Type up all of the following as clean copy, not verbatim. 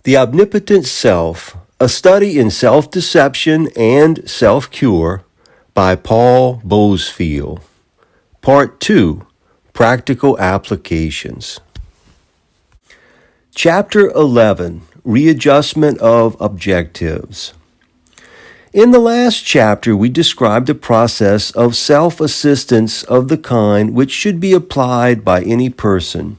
The Omnipotent Self, a study in self-deception and self-cure by Paul Bousfield. Part 2, Practical Applications. Chapter 11, Readjustment of Objectives. In the last chapter, we described a process of self-assistance of the kind which should be applied by any person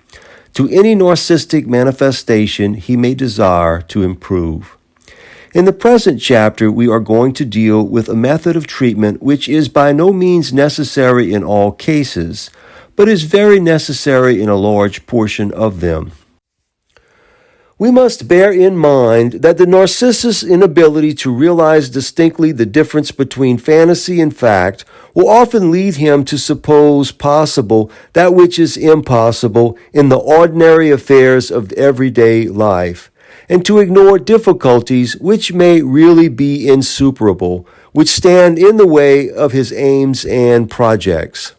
to any narcissistic manifestation he may desire to improve. In the present chapter, we are going to deal with a method of treatment which is by no means necessary in all cases, but is very necessary in a large portion of them. We must bear in mind that the narcissist's inability to realize distinctly the difference between fantasy and fact will often lead him to suppose possible that which is impossible in the ordinary affairs of everyday life, and to ignore difficulties which may really be insuperable, which stand in the way of his aims and projects.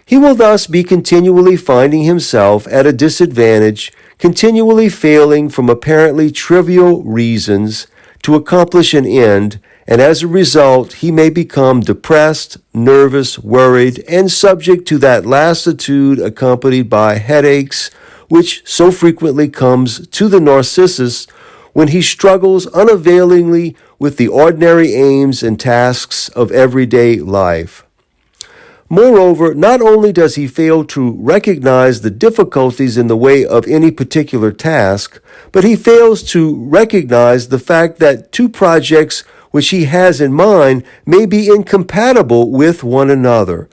He will thus be continually finding himself at a disadvantage, continually failing from apparently trivial reasons to accomplish an end, and as a result, he may become depressed, nervous, worried, and subject to that lassitude accompanied by headaches, which so frequently comes to the narcissist when he struggles unavailingly with the ordinary aims and tasks of everyday life. Moreover, not only does he fail to recognize the difficulties in the way of any particular task, but he fails to recognize the fact that two projects which he has in mind may be incompatible with one another.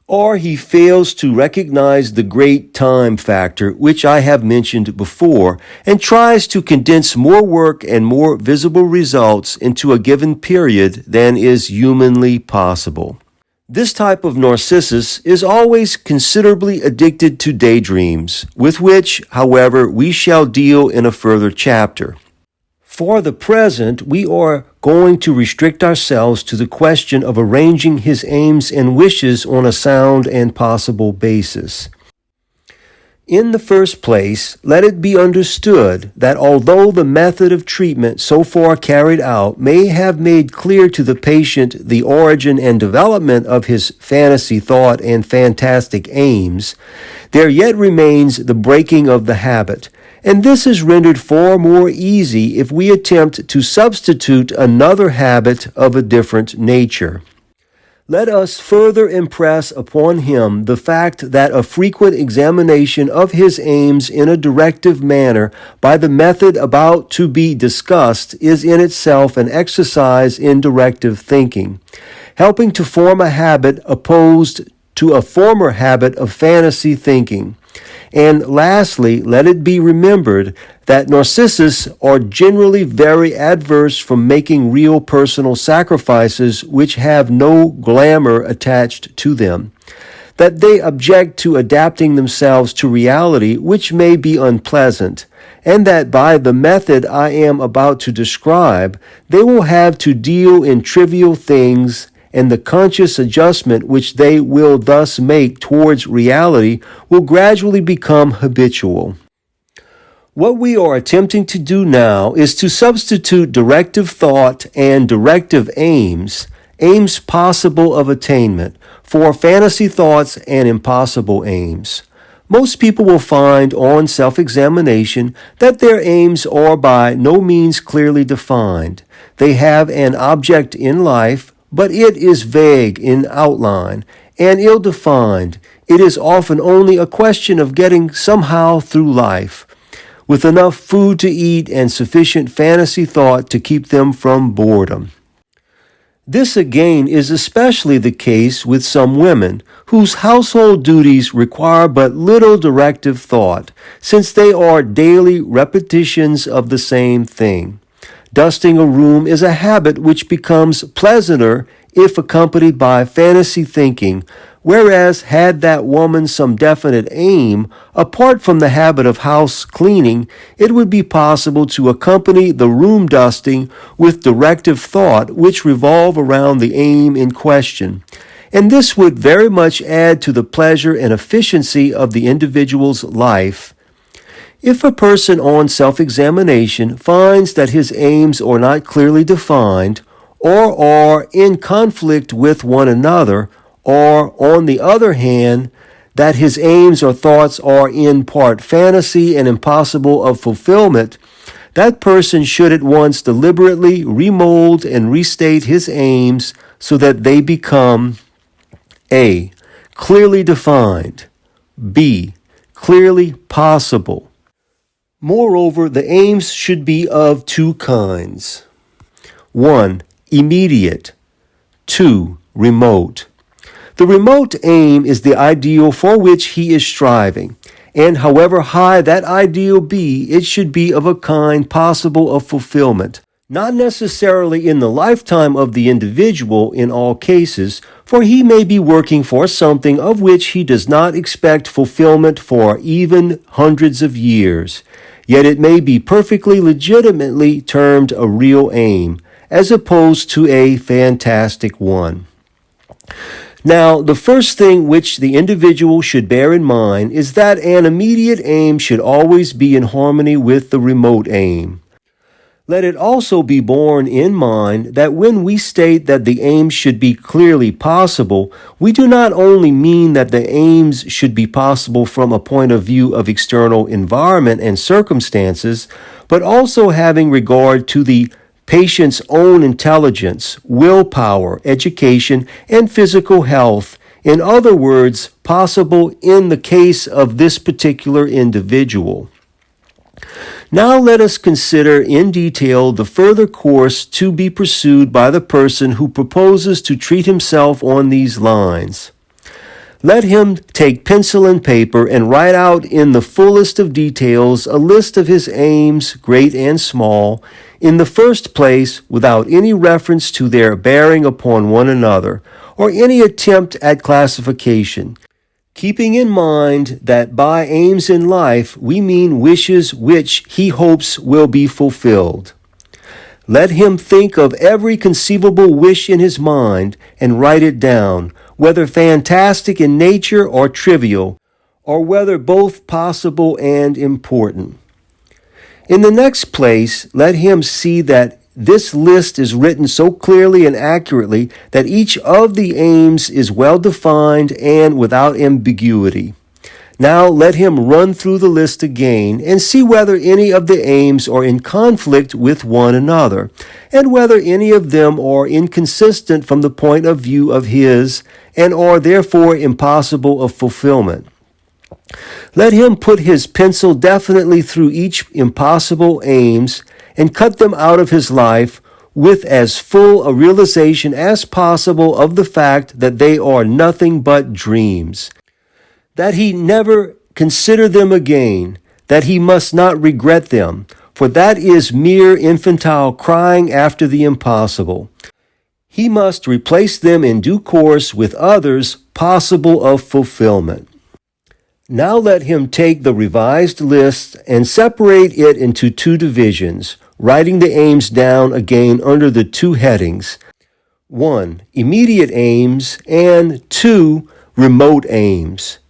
Or he fails to recognize the great time factor, which I have mentioned before, and tries to condense more work and more visible results into a given period than is humanly possible. This type of narcissus is always considerably addicted to daydreams, with which, however, we shall deal in a further chapter. For the present, we are going to restrict ourselves to the question of arranging his aims and wishes on a sound and possible basis. In the first place, let it be understood that although the method of treatment so far carried out may have made clear to the patient the origin and development of his fantasy thought and fantastic aims, there yet remains the breaking of the habit, and this is rendered far more easy if we attempt to substitute another habit of a different nature. Let us further impress upon him the fact that a frequent examination of his aims in a directive manner by the method about to be discussed is in itself an exercise in directive thinking, helping to form a habit opposed to a former habit of fantasy thinking. And lastly, let it be remembered that narcissists are generally very adverse from making real personal sacrifices which have no glamour attached to them, that they object to adapting themselves to reality which may be unpleasant, and that by the method I am about to describe, they will have to deal in trivial things, and the conscious adjustment which they will thus make towards reality will gradually become habitual. What we are attempting to do now is to substitute directive thought and directive aims possible of attainment, for fantasy thoughts and impossible aims. Most people will find on self-examination that their aims are by no means clearly defined. They have an object in life, but it is vague in outline and ill-defined. It is often only a question of getting somehow through life, with enough food to eat and sufficient fantasy thought to keep them from boredom. This again is especially the case with some women, whose household duties require but little directive thought, since they are daily repetitions of the same thing. Dusting a room is a habit which becomes pleasanter if accompanied by fantasy thinking, whereas had that woman some definite aim, apart from the habit of house cleaning, it would be possible to accompany the room dusting with directive thought which revolve around the aim in question. And this would very much add to the pleasure and efficiency of the individual's life. If a person on self-examination finds that his aims are not clearly defined, or are in conflict with one another, or, on the other hand, that his aims or thoughts are in part fantasy and impossible of fulfillment, that person should at once deliberately remold and restate his aims so that they become A. Clearly defined, B. Clearly possible. Moreover, the aims should be of two kinds. 1. Immediate. 2. Remote. The remote aim is the ideal for which he is striving, and however high that ideal be, it should be of a kind possible of fulfillment, not necessarily in the lifetime of the individual in all cases, for he may be working for something of which he does not expect fulfillment for even hundreds of years. Yet it may be perfectly legitimately termed a real aim, as opposed to a fantastic one. Now, the first thing which the individual should bear in mind is that an immediate aim should always be in harmony with the remote aim. Let it also be borne in mind that when we state that the aims should be clearly possible, we do not only mean that the aims should be possible from a point of view of external environment and circumstances, but also having regard to the patient's own intelligence, willpower, education, and physical health. In other words, possible in the case of this particular individual. Now let us consider in detail the further course to be pursued by the person who proposes to treat himself on these lines. Let him take pencil and paper and write out in the fullest of details a list of his aims, great and small, in the first place without any reference to their bearing upon one another, or any attempt at classification, keeping in mind that by aims in life we mean wishes which he hopes will be fulfilled. Let him think of every conceivable wish in his mind and write it down, whether fantastic in nature or trivial, or whether both possible and important. In the next place, let him see that this list is written so clearly and accurately that each of the aims is well defined and without ambiguity. Now let him run through the list again and see whether any of the aims are in conflict with one another, and whether any of them are inconsistent from the point of view of his and are therefore impossible of fulfillment. Let him put his pencil definitely through each impossible aims and cut them out of his life with as full a realization as possible of the fact that they are nothing but dreams, that he never consider them again, that he must not regret them, for that is mere infantile crying after the impossible. He must replace them in due course with others possible of fulfillment. Now let him take the revised list and separate it into two divisions, writing the aims down again under the two headings. 1. Immediate aims, and 2. Remote aims.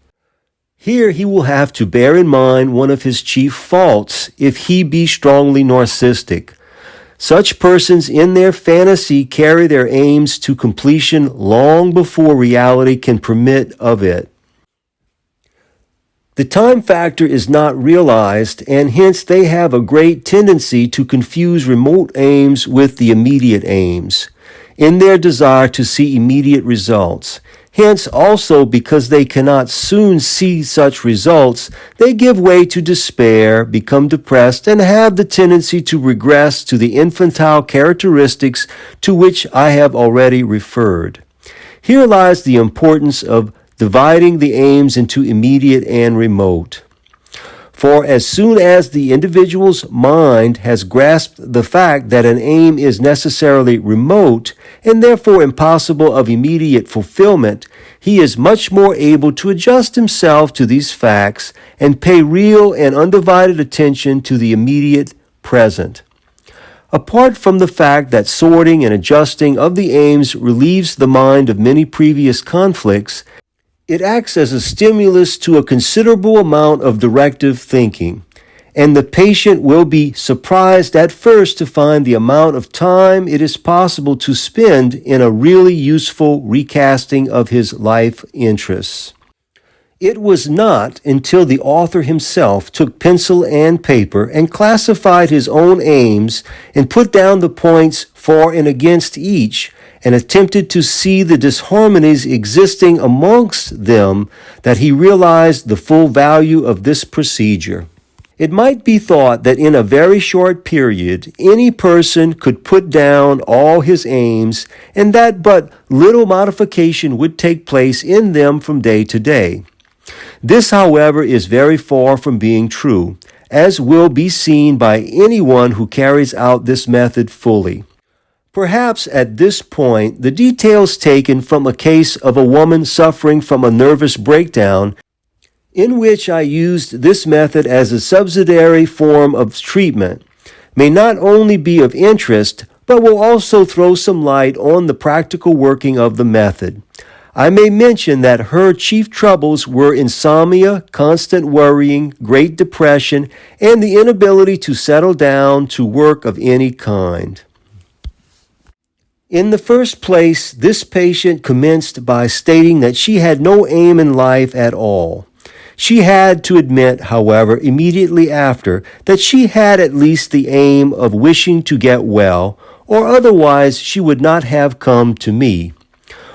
Here he will have to bear in mind one of his chief faults if he be strongly narcissistic. Such persons in their fantasy carry their aims to completion long before reality can permit of it. The time factor is not realized, and hence they have a great tendency to confuse remote aims with the immediate aims, in their desire to see immediate results. Hence, also, because they cannot soon see such results, they give way to despair, become depressed, and have the tendency to regress to the infantile characteristics to which I have already referred. Here lies the importance of dividing the aims into immediate and remote. For as soon as the individual's mind has grasped the fact that an aim is necessarily remote and therefore impossible of immediate fulfillment, he is much more able to adjust himself to these facts and pay real and undivided attention to the immediate present. Apart from the fact that sorting and adjusting of the aims relieves the mind of many previous conflicts, it acts as a stimulus to a considerable amount of directive thinking, and the patient will be surprised at first to find the amount of time it is possible to spend in a really useful recasting of his life interests. It was not until the author himself took pencil and paper and classified his own aims and put down the points for and against each and attempted to see the disharmonies existing amongst them that he realized the full value of this procedure. It might be thought that in a very short period, any person could put down all his aims and that but little modification would take place in them from day to day. This, however, is very far from being true, as will be seen by anyone who carries out this method fully. Perhaps at this point, the details taken from a case of a woman suffering from a nervous breakdown, in which I used this method as a subsidiary form of treatment, may not only be of interest, but will also throw some light on the practical working of the method. I may mention that her chief troubles were insomnia, constant worrying, great depression, and the inability to settle down to work of any kind. In the first place, this patient commenced by stating that she had no aim in life at all. She had to admit, however, immediately after, that she had at least the aim of wishing to get well, or otherwise she would not have come to me.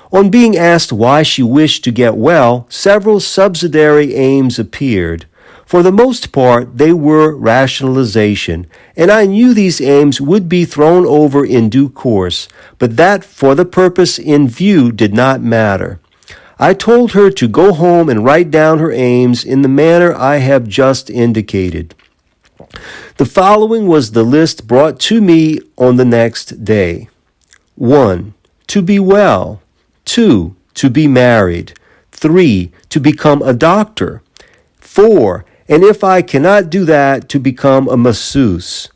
On being asked why she wished to get well, several subsidiary aims appeared. For the most part, they were rationalization, and I knew these aims would be thrown over in due course, but that for the purpose in view did not matter. I told her to go home and write down her aims in the manner I have just indicated. The following was the list brought to me on the next day. 1. To be well. 2. To be married. 3. To become a doctor. 4. And if I cannot do that, to become a masseuse.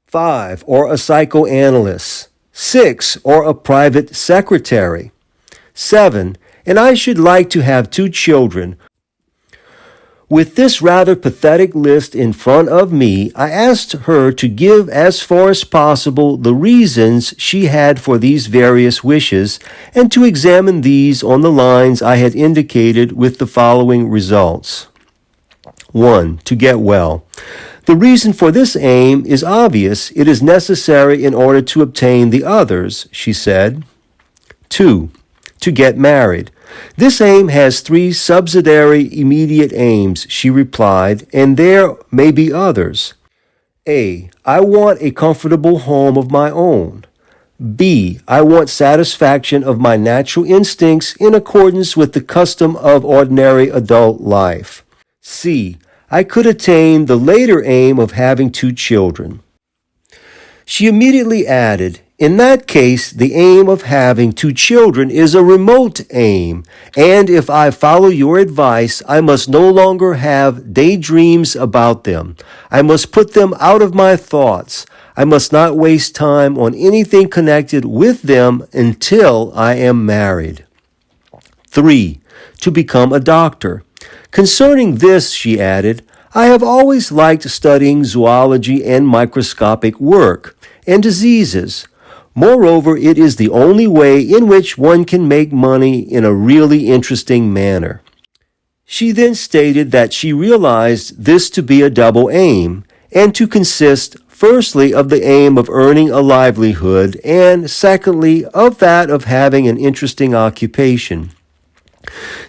5. Or a psychoanalyst. 6. Or a private secretary. 7. And I should like to have 2 children. With this rather pathetic list in front of me, I asked her to give as far as possible the reasons she had for these various wishes, and to examine these on the lines I had indicated with the following results. 1. To get well. The reason for this aim is obvious. It is necessary in order to obtain the others, she said. 2. To get married. This aim has 3 subsidiary immediate aims, she replied, and there may be others. A. I want a comfortable home of my own. B. I want satisfaction of my natural instincts in accordance with the custom of ordinary adult life. C. I could attain the later aim of having 2 children. She immediately added, in that case, the aim of having 2 children is a remote aim, and if I follow your advice, I must no longer have daydreams about them. I must put them out of my thoughts. I must not waste time on anything connected with them until I am married. 3. To become a doctor. Concerning this, she added, I have always liked studying zoology and microscopic work, and diseases. Moreover, it is the only way in which one can make money in a really interesting manner. She then stated that she realized this to be a double aim, and to consist firstly of the aim of earning a livelihood, and secondly of that of having an interesting occupation.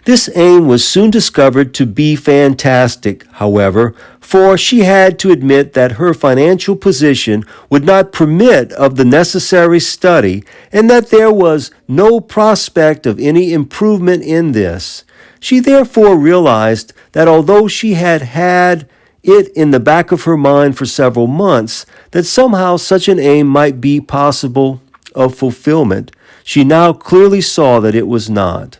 This aim was soon discovered to be fantastic, however, for she had to admit that her financial position would not permit of the necessary study, and that there was no prospect of any improvement in this. She therefore realized that although she had had it in the back of her mind for several months, that somehow such an aim might be possible of fulfillment, she now clearly saw that it was not.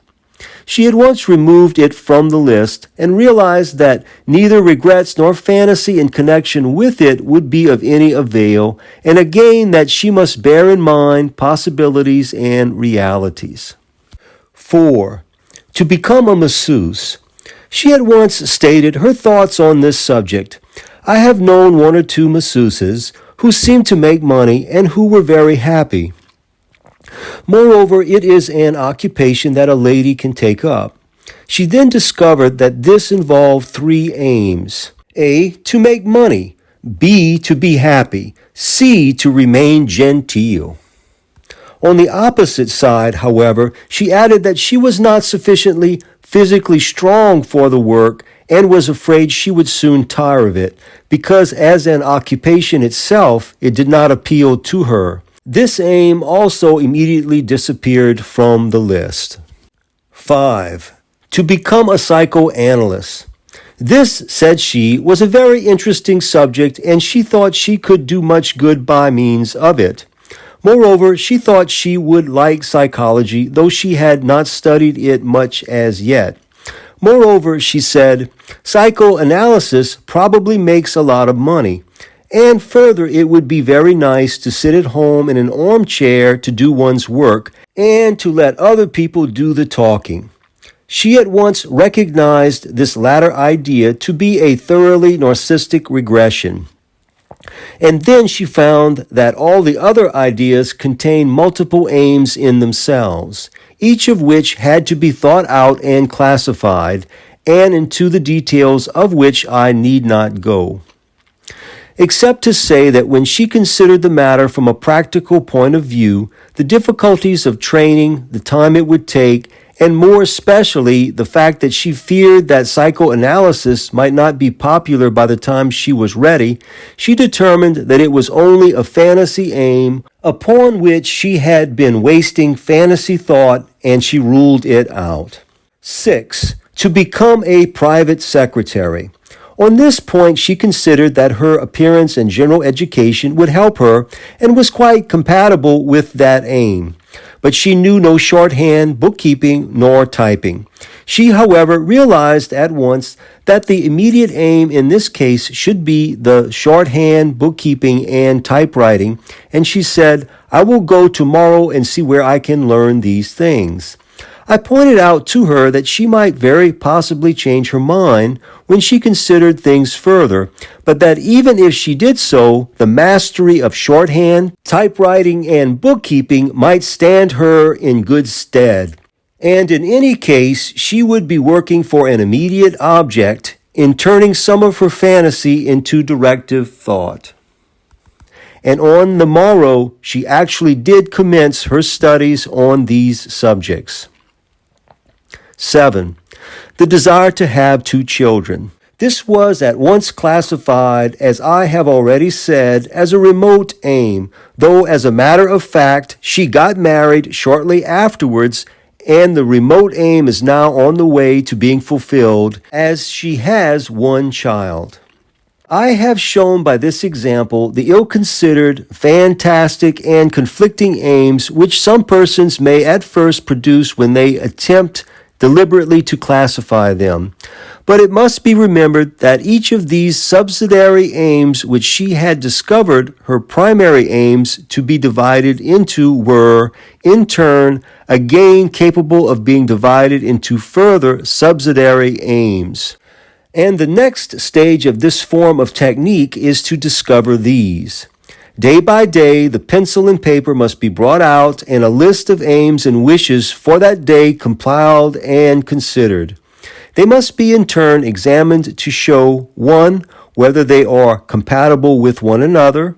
She had once removed it from the list and realized that neither regrets nor fantasy in connection with it would be of any avail, and again that she must bear in mind possibilities and realities. 4. To become a masseuse. She had once stated her thoughts on this subject. I have known one or two masseuses who seemed to make money and who were very happy. Moreover, it is an occupation that a lady can take up. She then discovered that this involved three aims: A, to make money; B, to be happy; C, to remain genteel. On the opposite side, however, she added that she was not sufficiently physically strong for the work and was afraid she would soon tire of it, because as an occupation itself, it did not appeal to her. This aim also immediately disappeared from the list. 5. To become a psychoanalyst. This, said she, was a very interesting subject, and she thought she could do much good by means of it. Moreover, she thought she would like psychology, though she had not studied it much as yet. Moreover, she said, psychoanalysis probably makes a lot of money. And further, it would be very nice to sit at home in an armchair to do one's work and to let other people do the talking. She at once recognized this latter idea to be a thoroughly narcissistic regression. And then she found that all the other ideas contain multiple aims in themselves, each of which had to be thought out and classified, and into the details of which I need not go. Except to say that when she considered the matter from a practical point of view, the difficulties of training, the time it would take, and more especially the fact that she feared that psychoanalysis might not be popular by the time she was ready, she determined that it was only a fantasy aim upon which she had been wasting fantasy thought, and she ruled it out. 6. To become a private secretary. On this point, she considered that her appearance and general education would help her and was quite compatible with that aim. But she knew no shorthand, bookkeeping, nor typing. She, however, realized at once that the immediate aim in this case should be the shorthand, bookkeeping, and typewriting, and she said, I will go tomorrow and see where I can learn these things. I pointed out to her that she might very possibly change her mind when she considered things further, but that even if she did so, the mastery of shorthand, typewriting, and bookkeeping might stand her in good stead. And in any case, she would be working for an immediate object in turning some of her fantasy into directive thought. And on the morrow, she actually did commence her studies on these subjects. 7. The desire to have 2 children. This was at once classified, as I have already said, as a remote aim, though as a matter of fact, she got married shortly afterwards, and the remote aim is now on the way to being fulfilled, as she has 1 child. I have shown by this example the ill-considered, fantastic, and conflicting aims which some persons may at first produce when they attempt deliberately to classify them. But it must be remembered that each of these subsidiary aims which she had discovered her primary aims to be divided into were, in turn, again capable of being divided into further subsidiary aims. And the next stage of this form of technique is to discover these. Day by day, the pencil and paper must be brought out and a list of aims and wishes for that day compiled and considered. They must be in turn examined to show 1. Whether they are compatible with one another,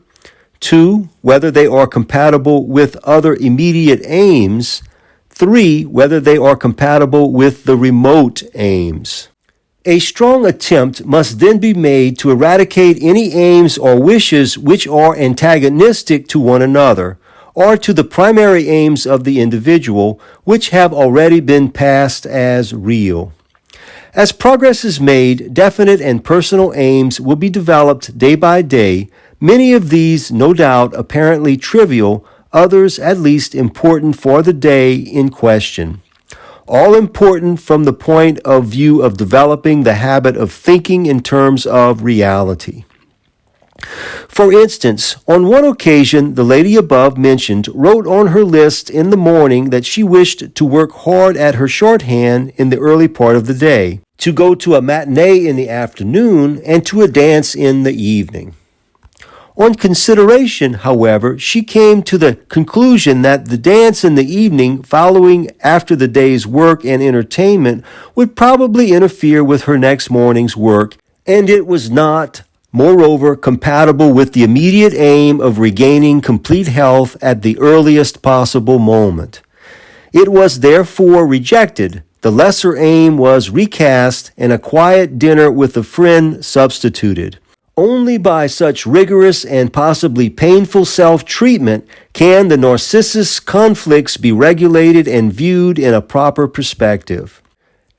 2. Whether they are compatible with other immediate aims, 3. Whether they are compatible with the remote aims. A strong attempt must then be made to eradicate any aims or wishes which are antagonistic to one another, or to the primary aims of the individual, which have already been passed as real. As progress is made, definite and personal aims will be developed day by day, many of these, no doubt, apparently trivial, others at least important for the day in question. All important from the point of view of developing the habit of thinking in terms of reality. For instance, on one occasion, the lady above mentioned wrote on her list in the morning that she wished to work hard at her shorthand in the early part of the day. to go to a matinee in the afternoon, and to a dance in the evening. On consideration, however, she came to the conclusion that the dance in the evening following after the day's work and entertainment would probably interfere with her next morning's work, and it was not, moreover, compatible with the immediate aim of regaining complete health at the earliest possible moment. It was therefore rejected. The lesser aim was recast and a quiet dinner with a friend substituted. Only by such rigorous and possibly painful self-treatment can the narcissus conflicts be regulated and viewed in a proper perspective.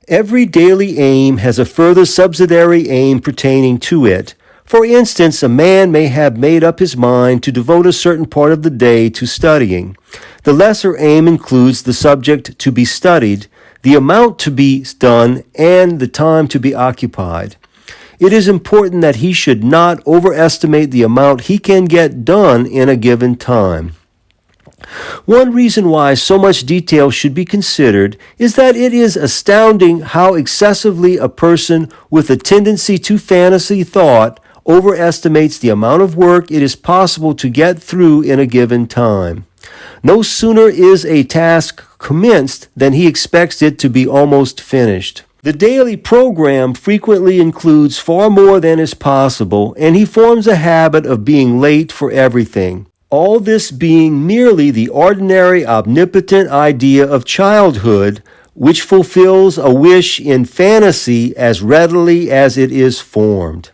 Every daily aim has a further subsidiary aim pertaining to it. For instance, a man may have made up his mind to devote a certain part of the day to studying. The lesser aim includes the subject to be studied, the amount to be done, and the time to be occupied. It is important that he should not overestimate the amount he can get done in a given time. One reason why so much detail should be considered is that it is astounding how excessively a person with a tendency to fantasy thought overestimates the amount of work it is possible to get through in a given time. No sooner is a task commenced than he expects it to be almost finished. The daily program frequently includes far more than is possible, and he forms a habit of being late for everything. All this being merely the ordinary omnipotent idea of childhood, which fulfills a wish in fantasy as readily as it is formed.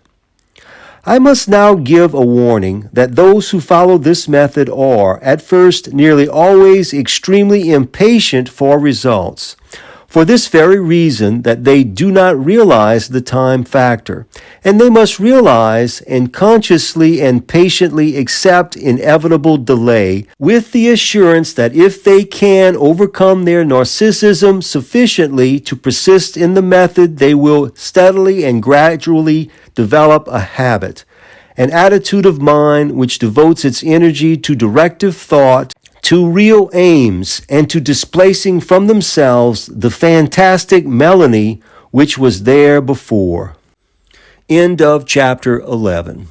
I must now give a warning that those who follow this method are, at first, nearly always extremely impatient for results, for this very reason that they do not realize the time factor, and they must realize and consciously and patiently accept inevitable delay, with the assurance that if they can overcome their narcissism sufficiently to persist in the method, they will steadily and gradually develop a habit, an attitude of mind which devotes its energy to directive thought, to real aims, and to displacing from themselves the fantastic Melanie which was there before. End of chapter 11.